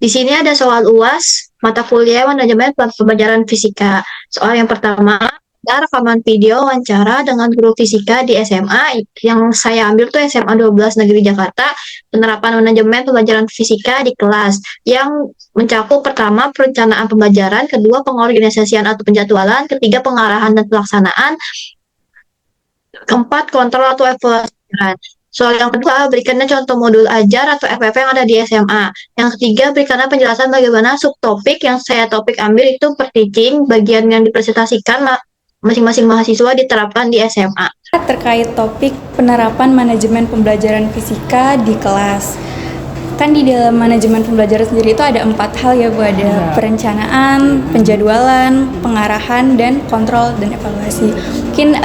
Di sini ada soal UAS, mata kuliah manajemen pembelajaran fisika. Soal yang pertama, ada rekaman video wawancara dengan guru fisika di SMA yang saya ambil tuh SMA 12 Negeri Jakarta, penerapan manajemen pembelajaran fisika di kelas yang mencakup pertama perencanaan pembelajaran, kedua pengorganisasian atau penjadwalan, ketiga pengarahan dan pelaksanaan, keempat kontrol atau evaluasi. Soal yang kedua, berikanlah contoh modul ajar atau FFF yang ada di SMA. Yang ketiga, berikanlah penjelasan bagaimana subtopik yang saya topik ambil itu per teaching, bagian yang dipresentasikan masing-masing mahasiswa diterapkan di SMA. Terkait topik penerapan manajemen pembelajaran fisika di kelas. Kan di dalam manajemen pembelajaran sendiri itu ada 4 hal ya Bu, ada perencanaan, penjadwalan, pengarahan, dan kontrol dan evaluasi. Mungkin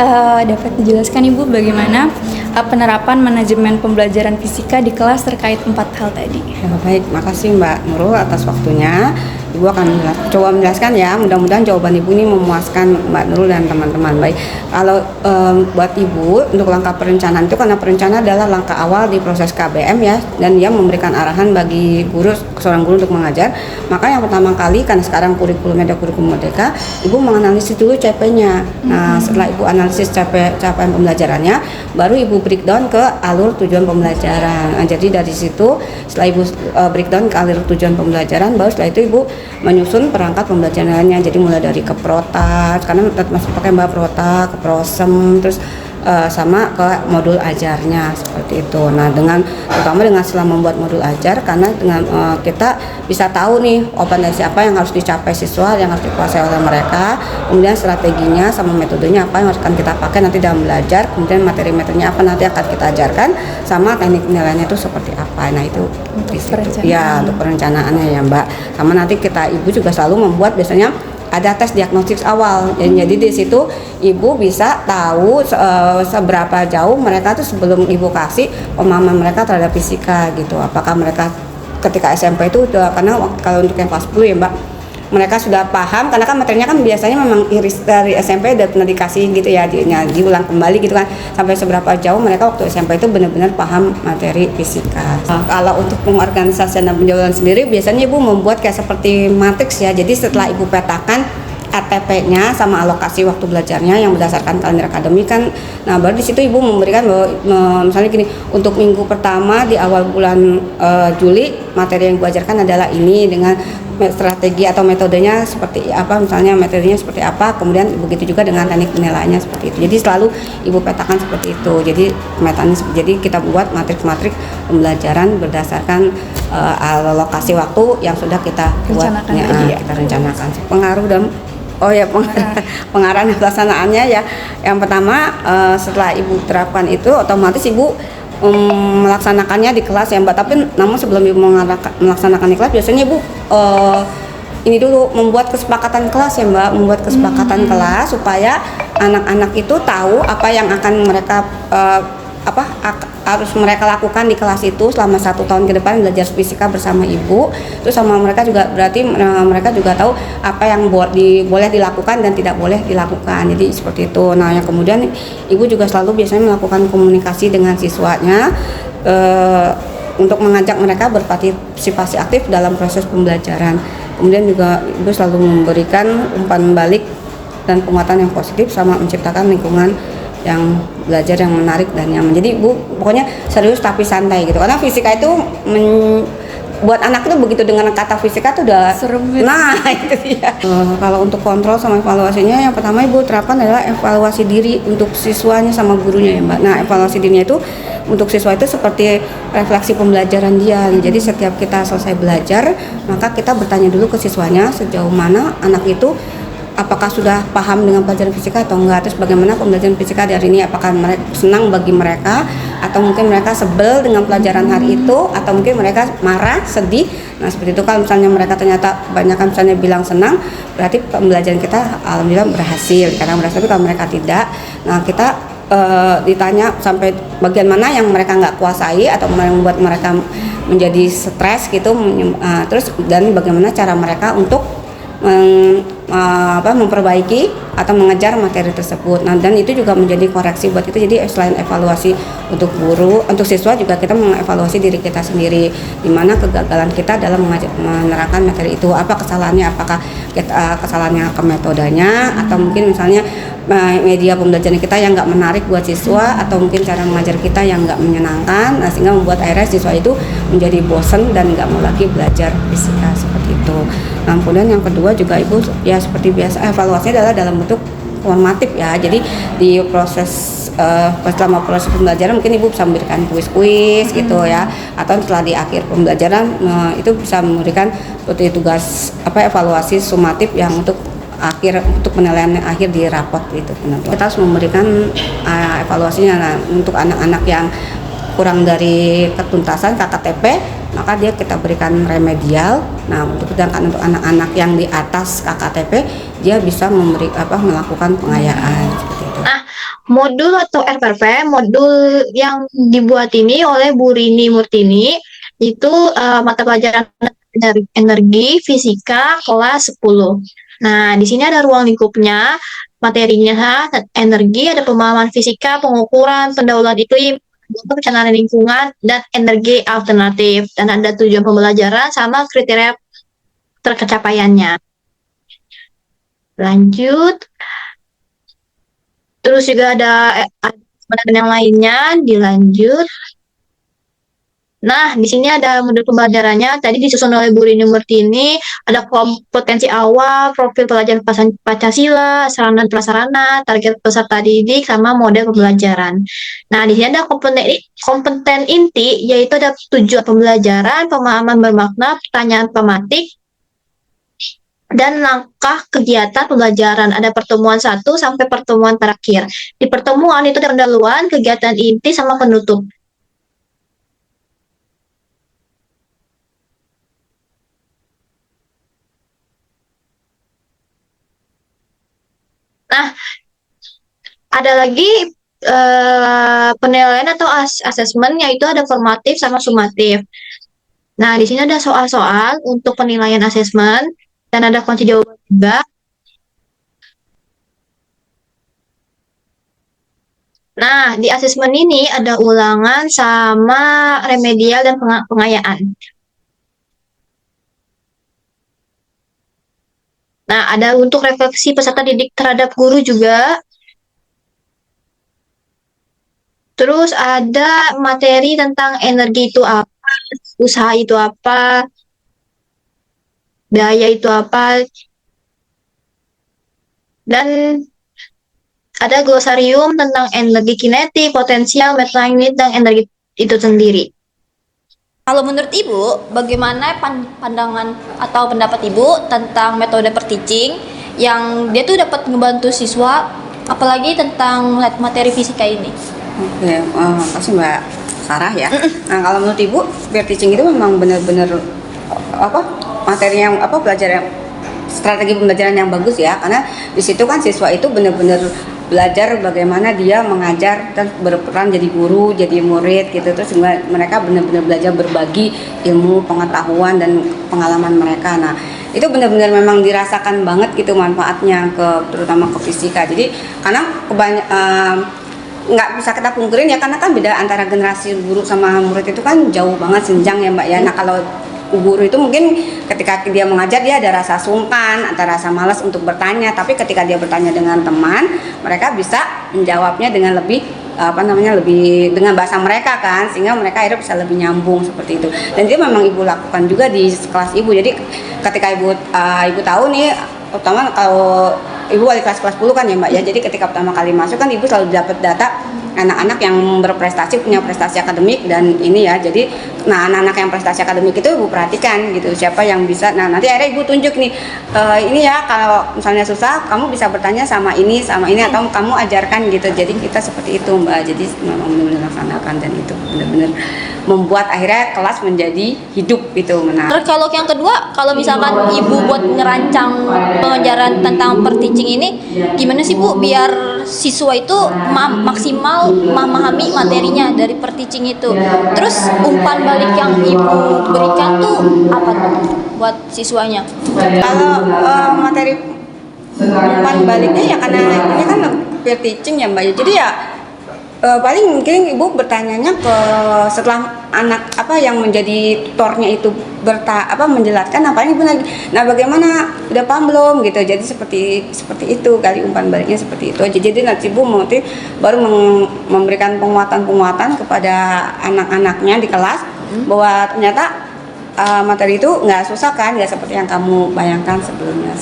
dapat dijelaskan Ibu bagaimana penerapan manajemen pembelajaran fisika di kelas terkait 4 hal tadi. Ya, baik, makasih Mbak Nurul atas waktunya. Ibu akan coba menjelaskan ya, mudah-mudahan jawaban Ibu ini memuaskan Mbak Nurul dan teman-teman. Baik, kalau buat Ibu, untuk langkah perencanaan itu, karena perencanaan adalah langkah awal di proses KBM ya, dan dia memberikan arahan bagi guru, seorang guru untuk mengajar. Maka yang pertama kali, karena sekarang kurikulumnya ada kurikulum merdeka, Ibu menganalisis dulu CP-nya. Nah, setelah Ibu analisis capaian pembelajarannya, baru Ibu breakdown ke alur tujuan pembelajaran. Nah, jadi dari situ, setelah Ibu breakdown ke alur tujuan pembelajaran, baru setelah itu Ibu menyusun perangkat pembelajarannya. Jadi mulai dari ke prota, karena masih pakai Mbak prota, ke prosem, terus sama ke modul ajarnya seperti itu. Nah, terutama dengan setelah membuat modul ajar, karena dengan kita bisa tahu nih kompetensi apa yang harus dicapai siswa, yang harus dikuasai oleh mereka, kemudian strateginya sama metodenya apa yang akan kita pakai nanti dalam belajar, kemudian materi-materinya apa nanti akan kita ajarkan, sama teknik penilaiannya itu seperti apa. Nah, itu untuk ya untuk perencanaannya ya Mbak. Sama nanti Ibu juga selalu membuat biasanya ada tes diagnostik awal. Jadi di situ Ibu bisa tahu seberapa jauh mereka tuh sebelum Ibu kasih pemahaman mereka terhadap fisika gitu. Apakah mereka ketika SMP itu udah, karena kalau untuk yang kelas 10 ya Mbak, mereka sudah paham, karena kan materinya kan biasanya memang iris dari SMP udah pernah dikasih gitu ya, diulang kembali gitu kan, sampai seberapa jauh mereka waktu SMP itu benar-benar paham materi fisika. Kalau untuk pengorganisasian dan penjualan sendiri, biasanya Ibu membuat kayak seperti matriks ya. Jadi setelah Ibu petakan ATP-nya sama alokasi waktu belajarnya yang berdasarkan kalender akademik kan, nah baru di situ Ibu memberikan bahwa misalnya gini, untuk minggu pertama di awal bulan Juli materi yang Ibu ajarkan adalah ini dengan strategi atau metodenya seperti apa, misalnya metodenya seperti apa, kemudian begitu juga dengan teknik penilaiannya seperti itu. Jadi selalu Ibu petakan seperti itu. Jadi jadi kita buat matrik-matrik pembelajaran berdasarkan alokasi waktu yang sudah kita buat, kita rencanakan. Pengaruh dan pengarahan dan pelaksanaannya ya. Yang pertama, setelah Ibu terapkan itu, otomatis Ibu melaksanakannya di kelas ya Mbak. Tapi namun sebelum Ibu melaksanakan di kelas, biasanya Ibu ini dulu membuat kesepakatan kelas ya Mbak, membuat kesepakatan kelas supaya anak-anak itu tahu apa yang akan mereka harus mereka lakukan di kelas itu selama 1 tahun ke depan belajar fisika bersama Ibu. Terus sama mereka juga berarti mereka juga tahu apa yang boleh dilakukan dan tidak boleh dilakukan. Jadi seperti itu. Nah, yang kemudian Ibu juga selalu biasanya melakukan komunikasi dengan siswanya untuk mengajak mereka berpartisipasi aktif dalam proses pembelajaran. Kemudian juga Ibu selalu memberikan umpan balik dan penguatan yang positif sama menciptakan lingkungan yang belajar yang menarik dan nyaman. Jadi Ibu pokoknya serius tapi santai gitu, karena fisika itu buat anak itu begitu dengan kata fisika itu udah serem. Nah itu ya. Kalau untuk kontrol sama evaluasinya, yang pertama Ibu terapkan adalah evaluasi diri untuk siswanya sama gurunya ya Mbak. Nah, evaluasi dirinya itu untuk siswa itu seperti refleksi pembelajaran dia. Jadi setiap kita selesai belajar, maka kita bertanya dulu ke siswanya sejauh mana anak itu apakah sudah paham dengan pelajaran fisika atau enggak, terus bagaimana pembelajaran fisika di hari ini, apakah mereka senang bagi mereka atau mungkin mereka sebel dengan pelajaran hari itu, atau mungkin mereka marah, sedih. Nah seperti itu. Kalau misalnya mereka ternyata kebanyakan misalnya bilang senang, berarti pembelajaran kita alhamdulillah berhasil, karena berhasil. Tapi kalau mereka tidak, nah kita ditanya sampai bagian mana yang mereka nggak kuasai atau yang membuat mereka menjadi stres gitu, terus dan bagaimana cara mereka untuk memperbaiki atau mengejar materi tersebut. Nah, dan itu juga menjadi koreksi buat itu. Jadi selain evaluasi untuk guru, untuk siswa juga kita mengevaluasi diri kita sendiri, di mana kegagalan kita dalam menerapkan materi itu, apa kesalahannya, apakah kesalahannya ke metodenya, atau mungkin misalnya media pembelajaran kita yang nggak menarik buat siswa, atau mungkin cara mengajar kita yang nggak menyenangkan, sehingga membuat akhirnya siswa itu menjadi bosan dan nggak mau lagi belajar fisika seperti itu. Nah, kemudian yang kedua juga Ibu ya seperti biasa evaluasinya adalah dalam bentuk formatif ya. Jadi di selama proses pembelajaran mungkin Ibu bisa memberikan kuis-kuis gitu ya, atau setelah di akhir pembelajaran itu bisa memberikan seperti tugas evaluasi sumatif yang untuk penilaian akhir di rapot gitu. Kita harus memberikan evaluasinya. Nah, untuk anak-anak yang kurang dari ketuntasan KKTP, maka kita berikan remedial. Nah, sedangkan untuk anak-anak yang di atas KKTP, dia bisa melakukan pengayaan seperti itu. Nah, modul atau RPP, modul yang dibuat ini oleh Bu Rini Murtini itu mata pelajaran energi fisika kelas 10. Nah, di sini ada ruang lingkupnya, materinya energi, ada pemahaman fisika, pengukuran, pendahuluan iklim, perencanaan lingkungan, dan energi alternatif. Dan ada tujuan pembelajaran sama kriteria tercapaiannya. Lanjut. Terus juga ada yang lainnya, dilanjut. Nah, di sini ada modul pembelajarannya. Tadi disusun oleh Bu Rini Murtini, ada kompetensi awal, profil pelajaran Pancasila, sarana dan prasarana, target peserta didik, sama model pembelajaran. Nah, di sini ada kompeten inti, yaitu ada tujuan pembelajaran, pemahaman bermakna, pertanyaan pematik, dan langkah kegiatan pembelajaran. Ada pertemuan 1 sampai pertemuan terakhir. Di pertemuan itu ada pendahuluan, kegiatan inti, sama penutup. Nah, ada lagi penilaian atau asesmen, yaitu ada formatif sama sumatif. Nah, di sini ada soal-soal untuk penilaian asesmen dan ada kunci jawaban juga. Nah, di asesmen ini ada ulangan sama remedial dan pengayaan. Nah, ada untuk refleksi peserta didik terhadap guru juga. Terus ada materi tentang energi itu apa, usaha itu apa, daya itu apa, dan ada glosarium tentang energi kinetik, potensial, metamagnetik, dan energi itu sendiri. Kalau menurut Ibu, bagaimana pandangan atau pendapat Ibu tentang metode per-teaching yang dia tuh dapat membantu siswa, apalagi tentang materi fisika ini? Oke, makasih Mbak Sarah ya. Nah, kalau menurut Ibu, per-teaching itu memang benar-benar materi yang pelajaran strategi pembelajaran yang bagus ya, karena di situ kan siswa itu benar-benar belajar bagaimana dia mengajar dan berperan jadi guru, jadi murid gitu. Terus mereka benar-benar belajar berbagi ilmu, pengetahuan dan pengalaman mereka. Nah, itu benar-benar memang dirasakan banget gitu manfaatnya terutama ke fisika. Jadi karena nggak bisa kita pungkirin ya, karena kan beda antara generasi guru sama murid itu kan jauh banget senjang ya Mbak ya. Nah, kalau guru itu mungkin ketika dia mengajar dia ada rasa sungkan, ada rasa malas untuk bertanya, tapi ketika dia bertanya dengan teman, mereka bisa menjawabnya dengan lebih lebih dengan bahasa mereka kan, sehingga mereka akhirnya bisa lebih nyambung seperti itu. Dan itu memang Ibu lakukan juga di kelas Ibu. Jadi ketika Ibu tahu nih, terutama kalau Ibu wali kelas 10 kan ya Mbak ya, jadi ketika pertama kali masuk kan Ibu selalu dapat data anak-anak yang berprestasi, punya prestasi akademik dan ini ya. Jadi anak-anak yang prestasi akademik itu Ibu perhatikan gitu, siapa yang bisa. Nah, nanti akhirnya Ibu tunjuk nih, ini ya kalau misalnya susah kamu bisa bertanya sama ini atau kamu ajarkan gitu. Jadi kita seperti itu Mbak. Jadi memang benar-benar laksanakan, dan itu benar-benar membuat akhirnya kelas menjadi hidup gitu, menarik. Terus kalau yang kedua, kalau misalkan Ibu buat ngerancang pengajaran tentang per-teaching ini, gimana sih Bu biar siswa itu maksimal memahami materinya dari per-teaching itu? Terus umpan balik yang Ibu berikan tuh apa tuh buat siswanya? Kalau materi umpan baliknya ya karena ini kan peer teaching ya Mbak. Jadi ya paling mungkin ibu bertanyanya ke setelah anak apa yang menjadi tutornya itu menjelaskan apa ibu lagi. Nah bagaimana udah paham belum gitu. Jadi seperti itu kali umpan baliknya seperti itu aja. Jadi nanti ibu nanti baru memberikan penguatan kepada anak-anaknya di kelas bahwa ternyata materi itu nggak susah kan, nggak seperti yang kamu bayangkan sebelumnya.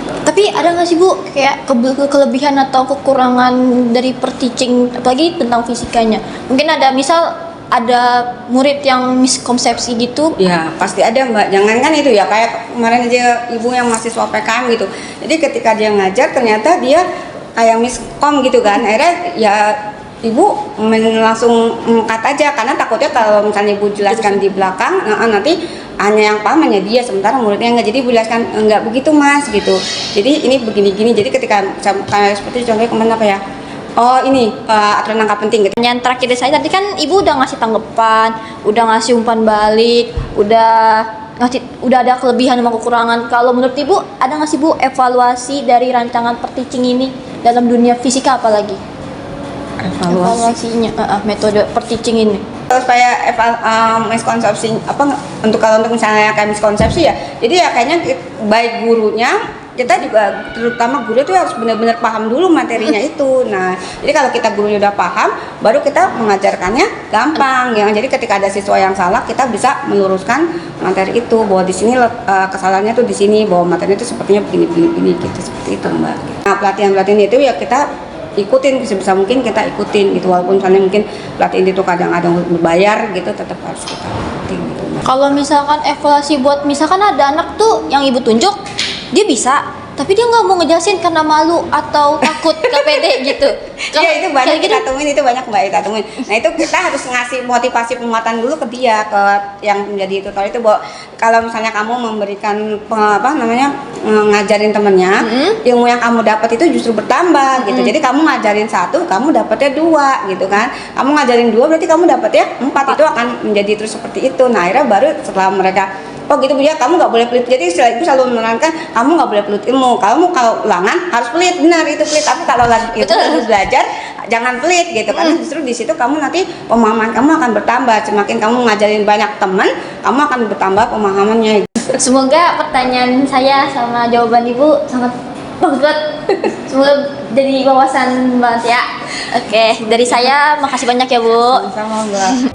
Tapi ada nggak sih Bu kayak kelebihan atau kekurangan dari per teaching apalagi tentang fisikanya? Mungkin ada misal ada murid yang miskonsepsi gitu. Ya pasti ada Mbak, jangankan itu ya kayak kemarin aja ibu yang mahasiswa PKM gitu. Jadi ketika dia ngajar ternyata dia kayak miskom gitu kan, akhirnya ya ibu langsung cut aja karena takutnya kalau misalnya ibu jelaskan di belakang nanti hanya yang paham hanya dia sementara muridnya enggak. Jadi ibu jelaskan enggak begitu Mas gitu. Jadi ini begini-gini. Jadi ketika kayak seperti contohnya kemana apa ya? Oh ini aturan angka penting gitu. Yang terakhir dari saya tadi kan ibu udah ngasih tanggapan, udah ngasih umpan balik, udah ada kelebihan sama kekurangan. Kalau menurut ibu ada nggak sih Bu evaluasi dari rancangan per teaching ini dalam dunia fisika apalagi? Evaluasinya metode per teaching ini. Supaya miskonsepsi untuk misalnya kayak miskonsepsi ya. Jadi ya kayaknya baik gurunya kita juga terutama guru itu harus benar-benar paham dulu materinya itu. Nah, jadi kalau kita gurunya udah paham, baru kita mengajarkannya gampang. Ya. Jadi ketika ada siswa yang salah, kita bisa meluruskan materi itu bahwa di sini kesalahannya tuh di sini, bahwa materi itu sepertinya begini gitu seperti itu Mbak. Nah, pelatihan itu ya kita ikutin sebisa mungkin kita ikutin gitu, walaupun misalnya mungkin pelatihan itu kadang-kadang berbayar gitu, tetap harus kita ikutin gitu. Kalau misalkan evaluasi buat misalkan ada anak tuh yang ibu tunjuk dia bisa tapi dia nggak mau ngejelasin karena malu atau takut gak pede gitu. Ya itu banyak gitu. kita temuin, itu banyak Mbak kita temuin. Nah itu kita harus ngasih motivasi penguatan dulu ke dia, ke yang menjadi tutor itu bahwa kalau misalnya kamu memberikan ngajarin temennya, ilmu yang kamu dapat itu justru bertambah gitu. Jadi kamu ngajarin satu, kamu dapatnya dua gitu kan. Kamu ngajarin dua berarti kamu dapatnya empat, itu akan menjadi terus seperti itu. Nah akhirnya baru setelah mereka oh gitu Bu ya, kamu nggak boleh pelit. Jadi ibu selalu menerangkan kamu nggak boleh pelit ilmu. Kalau ulangan harus pelit, benar itu pelit. Tapi kalau lagi belajar jangan pelit gitu. Karena justru di situ kamu nanti pemahaman kamu akan bertambah. Semakin kamu ngajarin banyak teman, kamu akan bertambah pemahamannya. Semoga pertanyaan saya sama jawaban ibu sangat bagus banget. Semoga jadi wawasan banget ya. Oke, dari saya makasih banyak ya Bu. Sama Mbak.